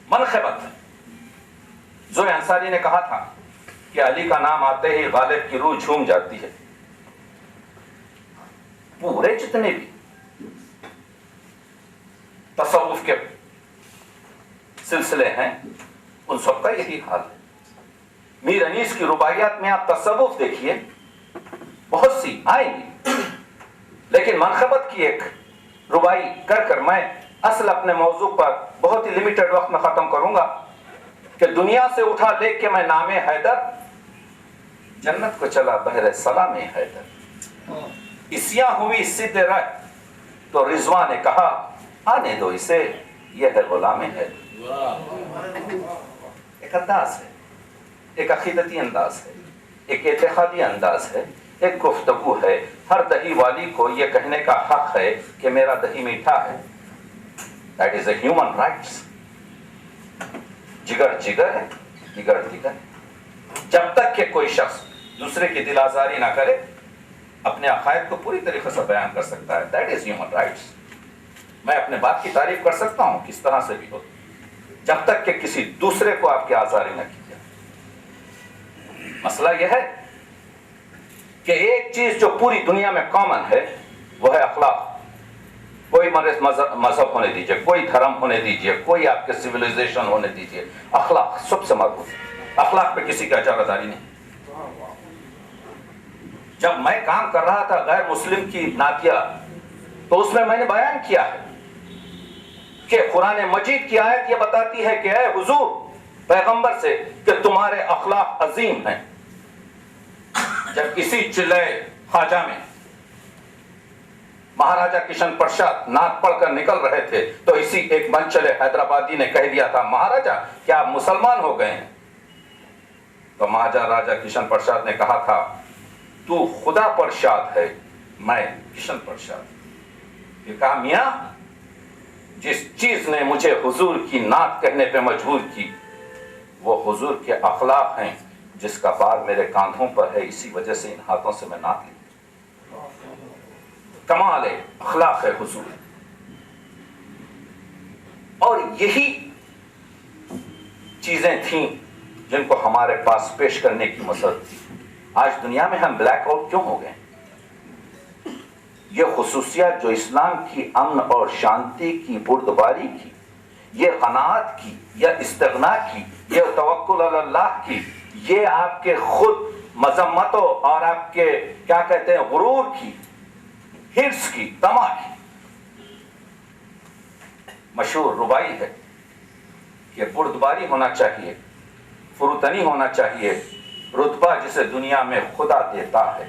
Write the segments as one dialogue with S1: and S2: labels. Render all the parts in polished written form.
S1: منقبت. زوئے انصاری نے کہا تھا کہ علی کا نام آتے ہی غالب کی روح جھوم جاتی ہے. پورے جتنے بھی تصوف کے سلسلے ہیں ان سب کا یہی حال ہے. میر انیس کی رباعیات میں آپ تصوف دیکھیے, بہت سی آئیں گی, لیکن منقبت کی ایک ربائی کر کر میں اصل اپنے موضوع پر بہت ہی لمیٹڈ وقت میں ختم کروں گا کہ دنیا سے اٹھا لے کے میں نام حیدر, جنت کو چلا بحر سلام حیدر. اسیاں ہوئی سدھ رہ تو رضوان نے کہا آنے دو اسے, یہ ہے غلام حیدر. ایک انداز ہے, ایک عقیدتی انداز ہے, ایک اعتقادی انداز ہے, ایک گفتگو ہے. ہر دہی والی کو یہ کہنے کا حق ہے کہ میرا دہی میٹھا ہے. That is a human rights. جگر جگر ہے, جگر جگر. جب تک کہ کوئی شخص دوسرے کی دل آزاری نہ کرے اپنے عقائد کو پوری طریقے سے بیان کر سکتا ہے. That is human rights. میں اپنے باپ کی تعریف کر سکتا ہوں کس طرح سے بھی ہو, جب تک کہ کسی دوسرے کو آپ کی آزاری نہ کی جائے. مسئلہ یہ ہے کہ ایک چیز جو پوری دنیا میں کامن ہے وہ ہے اخلاق. کوئی مذہب ہونے دیجئے, کوئی دھرم ہونے دیجئے, کوئی آپ کے سویلائزیشن ہونے دیجئے, اخلاق سب سے مربوط ہے. اخلاق پہ کسی کا اجارہ داری نہیں. جب میں کام کر رہا تھا غیر مسلم کی نعتیہ, تو اس میں نے بیان کیا ہے کہ قرآن مجید کی آیت یہ بتاتی ہے کہ اے حضور پیغمبر سے کہ تمہارے اخلاق عظیم ہیں. جب اسی چلے خواجہ میں مہاراجا کشن پرساد نعت پڑھ کر نکل رہے تھے تو اسی ایک منچلے حیدرآبادی نے کہہ دیا تھا مہاراجا کیا آپ مسلمان ہو گئے ہیں؟ تو مہاراجا کشن پرساد نے کہا تھا تو خدا پرشاد ہے, میں کشن پرساد. یہ کہا میاں جس چیز نے مجھے حضور کی نعت کہنے پہ مجبور کی وہ حضور کے اخلاق ہیں, جس کا بار میرے کاندھوں پر ہے, اسی وجہ سے ان ہاتھوں سے میں نعت لی. کمال ہے, اخلاق ہے حضور. اور یہی چیزیں تھیں جن کو ہمارے پاس پیش کرنے کی مسرت تھی. آج دنیا میں ہم بلیک آؤٹ کیوں ہو گئے؟ یہ خصوصیات جو اسلام کی امن اور شانتی کی بردباری کی, یہ قناعت کی, یہ استغنا کی, یہ توکل علی اللہ کی, یہ آپ کے خود مذمتوں اور آپ کے کیا کہتے ہیں غرور کی, حرص کی, طمع کی. مشہور ربائی ہے کہ بردباری ہونا چاہیے, فروتنی ہونا چاہیے, رتبہ جسے دنیا میں خدا دیتا ہے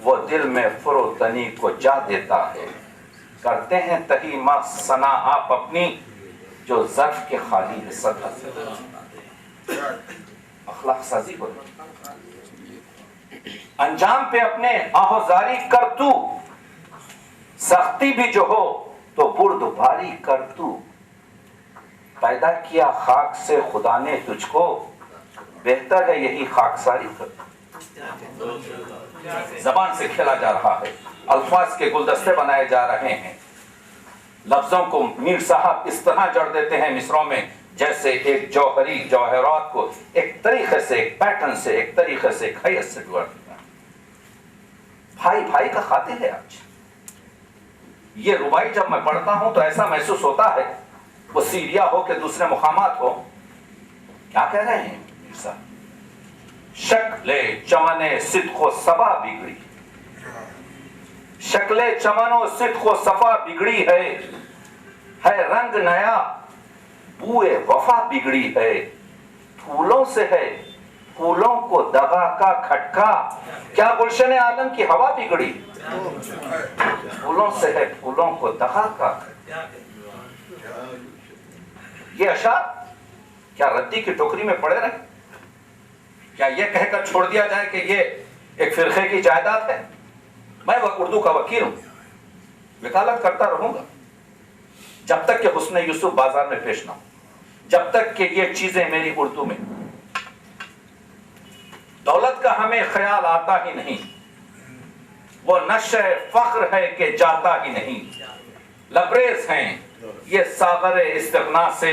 S1: وہ دل میں فروتنی کو جا دیتا ہے. کرتے ہیں تہی ماں ثنا آپ اپنی جو ظرف کے خالی ہے صدقہ سے. اخلاق سازی ہو انجام پہ اپنے آہوزاری کر تو, سختی بھی جو ہو تو بردباری کر تو. پیدا کیا خاک سے خدا نے تجھ کو, بہتر ہے یہی خاکساری کر. زبان سے کھیلا جا رہا ہے, الفاظ کے گلدستے بنائے جا رہے ہیں, لفظوں کو میر صاحب اس طرح جڑ دیتے ہیں مصروں میں جیسے ایک جوہری جواہرات کو ایک طریقے سے, ایک پیٹرن سے, ایک طریقے سے, ایک حیث سے جوڑ دیتا ہے. بھائی بھائی کا قاتل ہے. آج یہ ربائی جب میں پڑھتا ہوں تو ایسا محسوس ہوتا ہے وہ سیریا ہو کہ دوسرے مقامات ہو. کیا کہہ رہے ہیں میر صاحب؟ شکل چمن صدق و صفا بگڑی, شکل چمن و صدق و صفا بگڑی ہے رنگ نیا بوئے وفا بگڑی ہے. پھولوں سے ہے پھولوں کو دغا کا کھٹکا, کیا گلشن عالم کی ہوا بگڑی. پھولوں سے ہے پھولوں کو دغا کا. یہ اشعار کیا ردی کی ٹوکری میں پڑے رہے؟ کیا یہ کہہ کر چھوڑ دیا جائے کہ یہ ایک فرقے کی جائیداد ہے؟ میں اردو کا وکیل ہوں, وکالت کرتا رہوں گا جب تک کہ حسن یوسف بازار میں پیش نہ ہو, جب تک کہ یہ چیزیں میری اردو میں. دولت کا ہمیں خیال آتا ہی نہیں, وہ نشہ فخر ہے کہ جاتا ہی نہیں. لبریز ہیں یہ ساغر استغنا سے,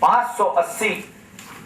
S1: 580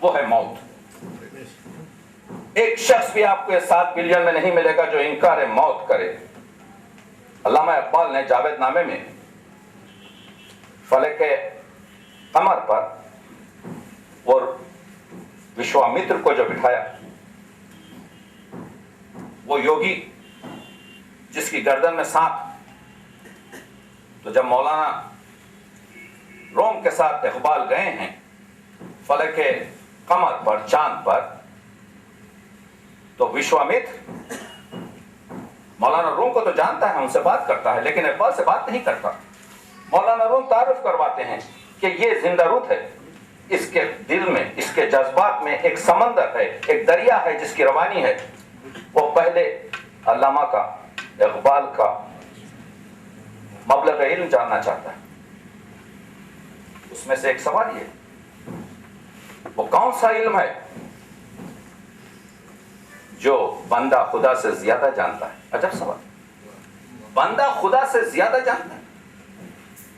S1: وہ ہے موت. ایک شخص بھی آپ کو 7 بلین میں نہیں ملے گا جو انکار موت کرے. علامہ اقبال نے جاوید نامے میں فلک قمر پر اور وشوامتر کو جو بٹھایا, وہ یوگی جس کی گردن میں سانپ, تو جب مولانا روم کے ساتھ اقبال گئے ہیں فلک قمر پر, چاند پر, تو وشوامتر مولانا روم کو تو جانتا ہے, ان سے بات کرتا ہے, لیکن اقبال سے بات نہیں کرتا. مولانا روم تعارف کرواتے ہیں کہ یہ زندہ روح ہے, اس کے دل میں, اس کے جذبات میں ایک سمندر ہے, ایک دریا ہے جس کی روانی ہے. وہ پہلے علامہ کا, اقبال کا مبلغ علم جاننا چاہتا ہے. اس میں سے ایک سوال یہ, وہ کون سا علم ہے جو بندہ خدا سے زیادہ جانتا ہے؟ عجب سوال. بندہ خدا سے زیادہ جانتا ہے.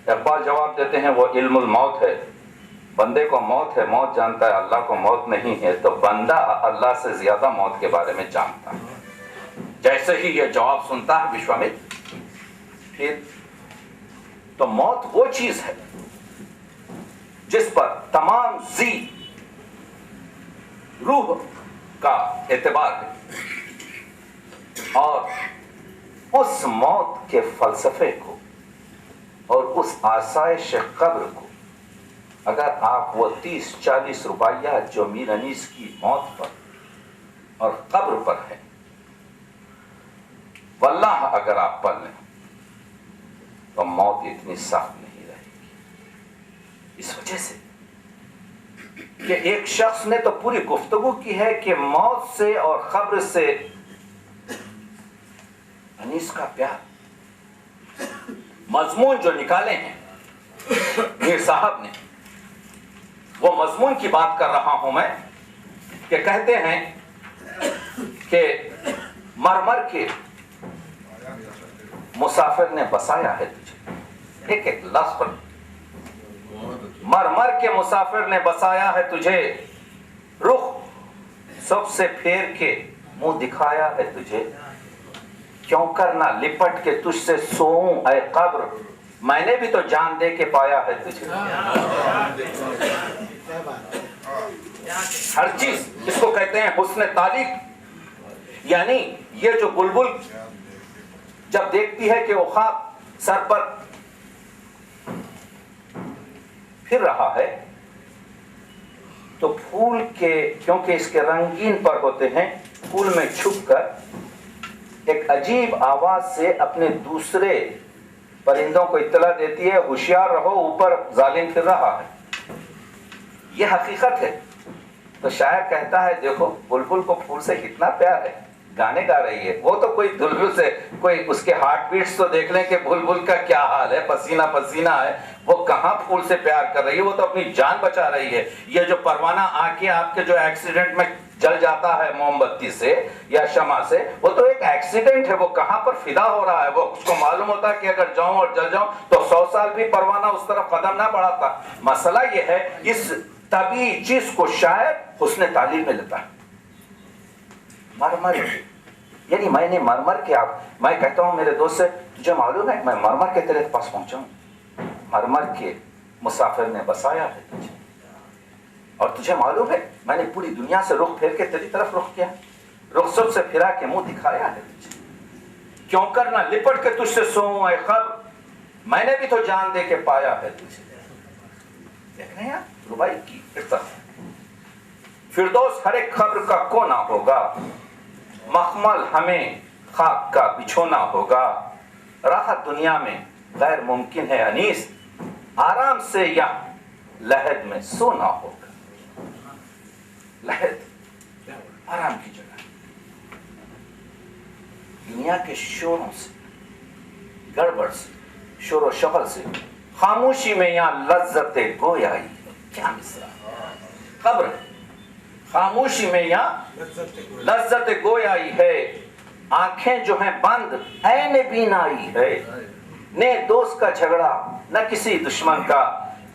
S1: اقبال جواب دیتے ہیں وہ علم الموت ہے. بندے کو موت ہے, موت جانتا ہے, اللہ کو موت نہیں ہے. تو بندہ اللہ سے زیادہ موت کے بارے میں جانتا ہے. جیسے ہی یہ جواب سنتا ہے وشوامتر, پھر تو موت وہ چیز ہے جس پر تمام زی روح کا اعتبار ہے, اور اس موت کے فلسفے کو اور اس آسائش قبر کو اگر آپ وہ 30-40 روپیہ جو میر انیس کی موت پر اور قبر پر ہے, واللہ اگر آپ پڑھ لیں تو موت اتنی سخت نہیں رہے گی. اس وجہ سے کہ ایک شخص نے تو پوری گفتگو کی ہے کہ موت سے اور قبر سے انیس کا پیار, مضمون جو نکالے ہیں میر صاحب نے, وہ مضمون کی بات کر رہا ہوں میں, کہ کہتے ہیں کہ مرمر کے مسافر نے بسایا ہے تجھے. ایک ایک لفظ پر, مرمر کے مسافر نے بسایا ہے تجھے, رخ سب سے پھیر کے منہ دکھایا ہے تجھے, کیوں کرنا لپٹ کے تجھ سے سوؤں اے قبر, میں نے بھی تو جان دے کے پایا ہے تجھے. ہر چیز, اس کو کہتے ہیں حسن تعلیق. یعنی یہ جو بلبل جب دیکھتی ہے کہ وہ خواب سر پر پھر رہا ہے, تو پھول کے, کیونکہ اس کے رنگین پر ہوتے ہیں, پھول میں چھپ کر ایک عجیب آواز سے اپنے دوسرے پرندوں کو اطلاع دیتی ہے, ہوشیار رہو, اوپر ظالم پھر رہا ہے. یہ حقیقت ہے. تو شاعر کہتا ہے دیکھو بلبل کو پھول سے کتنا پیار ہے, گانے گا رہی ہے. وہ تو کوئی دلبل سے کوئی اس کے ہارٹ بیٹس تو دیکھ لیں کہ بلبل کا کیا حال ہے, پسینہ پسینہ ہے, وہ کہاں پھول سے پیار کر رہی ہے, وہ تو اپنی جان بچا رہی ہے. یہ جو پروانہ آ کے آپ کے جو ایکسیڈنٹ میں جل جاتا ہے موم بتی سے یا شمع سے, وہ تو ایک ایکسیڈنٹ ہے, وہ کہاں پر فدا ہو رہا ہے. وہ اس کو معلوم ہوتا ہے کہ اگر جاؤں اور جل جاؤں تو 100 سال بھی پروانہ اس طرف قدم نہ بڑھاتا. مسئلہ یہ ہے, اس طبیعی چیز کو شاید حسن تعلیم میں لیتا ہے. مرمر, یعنی میں نے مرمر کے, آپ, میں کہتا ہوں میرے دوست سے, تجھے معلوم ہے میں مرمر کے تیرے پاس پہنچا ہوں, مرمر کے مسافر نے بسایا ہے تجھے, اور تجھے معلوم ہے میں نے پوری دنیا سے رخ پھیر کے تیری طرف رخ کیا, رخصت سے پھرا کے منہ دکھایا ہے تجھے, کیوں کرنا لپٹ کے تجھ سے سوؤں اے قبر, میں نے بھی تو جان دے کے پایا ہے تجھے. دیکھ رہے ہیں ربائی کی ارتقا. فردوس ہر ایک قبر کا کونا ہوگا, مخمل ہمیں خاک کا بچھونا ہوگا, راحت دنیا میں غیر ممکن ہے انیس, آرام سے یہاں لحد میں سونا ہوگا. لحد آرام کی جگہ, دنیا کے شوروں سے, گڑبڑ سے, شور و شغل سے, خاموشی میں یہاں لذت گویائی ہے. کیا مصرع, قبر خاموشی میں یہاں لذت گویائی ہے, آنکھیں جو ہیں بند عین بینائی ہے, نہ دوست کا جھگڑا نہ کسی دشمن کا,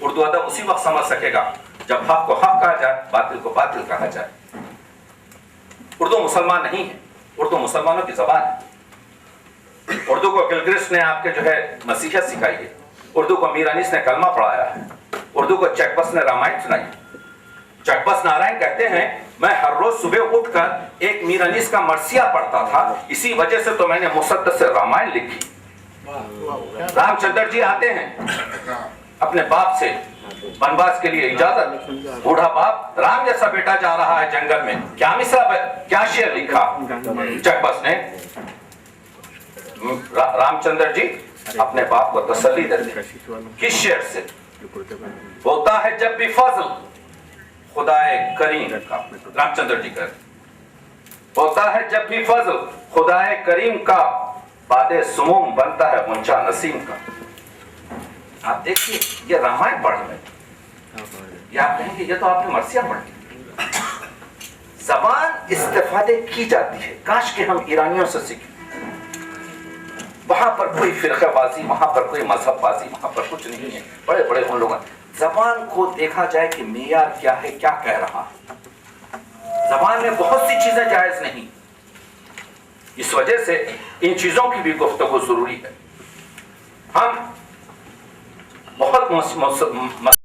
S1: اردو ادب اسی وقت سمجھ سکے گا جب حق کو حق کہا جائے، باطل کو باطل کہا جائے۔ اردو مسلمان نہیں ہے، اردو مسلمانوں کی زبان ہے۔ اردو کو گلگرسٹ نے آپ کے جو ہے مسیحیت سکھائی ہے، اردو کو میر انیس نے کلمہ پڑھایا ہے، اردو کو چک بس نے رامائن سنائی۔ چک بس نارائن کہتے ہیں میں ہر روز صبح اٹھ کر ایک میر انیس کا مرثیہ پڑھتا تھا، اسی وجہ سے تو میں نے مصدق سے رامائن لکھی۔ رام چندر جی آتے ہیں اپنے باپ سے بنواس کے لیے اجازت، بوڑھا باپ رام جیسا بیٹا جا رہا ہے جنگل میں، کیا مصرع کیا شعر لکھا چک بس نے؟ رام چندر جی اپنے باپ کو تسلی دیتے کس شعر سے؟ ہوتا ہے جب بھی فضل خدائے کریم کا، رام چندر جی کا ہوتا ہے جب بھی فضل خدائے کریم کا، باد سموم بنتا ہے غنچہ نسیم کا۔ آپ دیکھیے یہ رامائن پڑھ رہے ہیں، یہ آپ کہیں گے یہ تو آپ نے مرثیہ پڑھی۔ زبان استفادے کی جاتی ہے، کاش کہ ہم ایرانیوں سے سیکھیں۔ وہاں پر کوئی فرقہ بازی، وہاں پر کوئی مذہب بازی، وہاں پر کچھ نہیں ہے۔ بڑے بڑے ان لوگوں زبان کو دیکھا جائے کہ معیار کیا ہے، کیا کہہ رہا ہے۔ زبان میں بہت سی چیزیں جائز نہیں، اس وجہ سے ان چیزوں کی بھی گفتگو ضروری ہے۔ ہم بہت